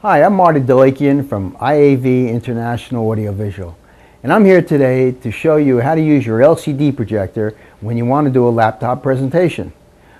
Hi, I'm Marty Delakian from IAV International Audiovisual, and I'm here today to show you how to use your LCD projector when you want to do a laptop presentation.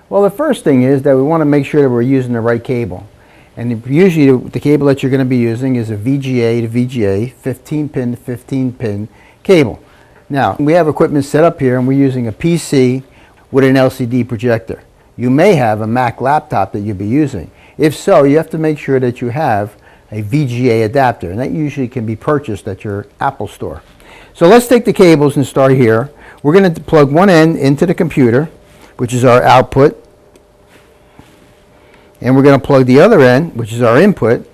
Well, the first thing is that we want to make sure that we're using the right cable. And usually the cable that you're going to be using is a VGA to VGA 15-pin to 15-pin cable. Now, we have equipment set up here and we're using a PC with an LCD projector. You may have a Mac laptop that you'll be using. If so, you have to make sure that you have a VGA adapter, and that usually can be purchased at your Apple store. So let's take the cables and start here. We're going to plug one end into the computer, which is our output, and we're going to plug the other end, which is our input,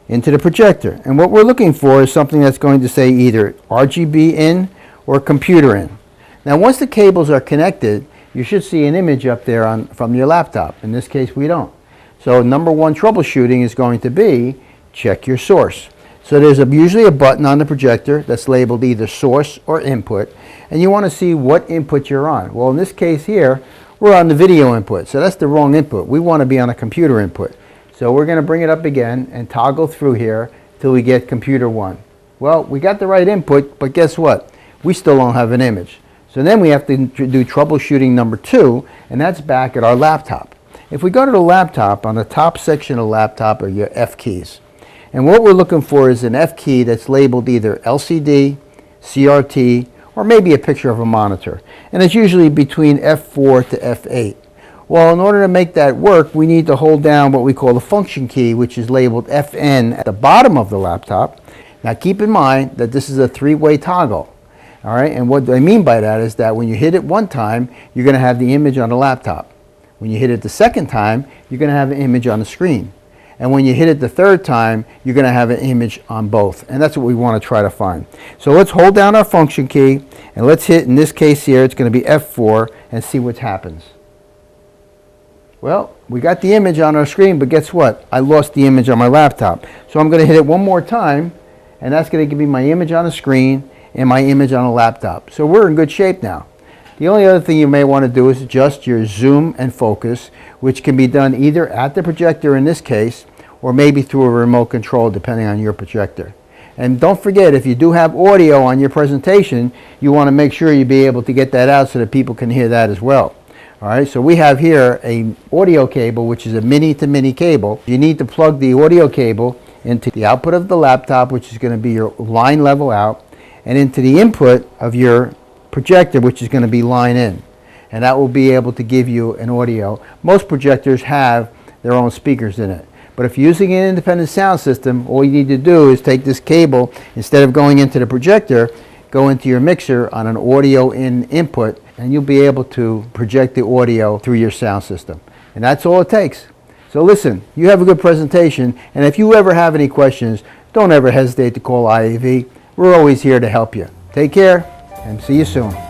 into the projector. And what we're looking for is something that's going to say either RGB in or computer in. Now once the cables are connected, you should see an image up there from your laptop. In this case we don't. So number one troubleshooting is going to be check your source. So there's usually a button on the projector that's labeled either source or input, and you want to see what input you're on. Well, in this case here, we're on the video input, so that's the wrong input. We want to be on a computer input. So we're going to bring it up again and toggle through here till we get computer 1. Well, we got the right input, but guess what? We still don't have an image. So then we have to do troubleshooting number 2, and that's back at our laptop. If we go to the laptop, on the top section of the laptop are your F keys. And what we're looking for is an F key that's labeled either LCD, CRT, or maybe a picture of a monitor. And it's usually between F4 to F8. Well, in order to make that work, we need to hold down what we call the function key, which is labeled FN at the bottom of the laptop. Now keep in mind that this is a 3-way toggle. All right, and what I mean by that is that when you hit it one time, you're going to have the image on the laptop. When you hit it the second time, you're going to have an image on the screen. And when you hit it the third time, you're going to have an image on both. And that's what we want to try to find. So let's hold down our function key, and let's hit, in this case here, it's going to be F4, and see what happens. Well, we got the image on our screen, but guess what? I lost the image on my laptop. So I'm going to hit it one more time, and that's going to give me my image on the screen and my image on the laptop. So we're in good shape now. The only other thing you may want to do is adjust your zoom and focus, which can be done either at the projector in this case, or maybe through a remote control depending on your projector. And don't forget, if you do have audio on your presentation, you want to make sure you be able to get that out so that people can hear that as well. Alright, so we have here an audio cable, which is a mini to mini cable. You need to plug the audio cable into the output of the laptop, which is going to be your line level out, and into the input of your projector, which is going to be line in, and that will be able to give you an audio. Most projectors have their own speakers in it, but if you're using an independent sound system, all you need to do is take this cable, instead of going into the projector, go into your mixer on an audio in input, and you'll be able to project the audio through your sound system. And that's all it takes. So listen, you have a good presentation, and if you ever have any questions, don't ever hesitate to call IAV. We're always here to help you. Take care, and see you soon.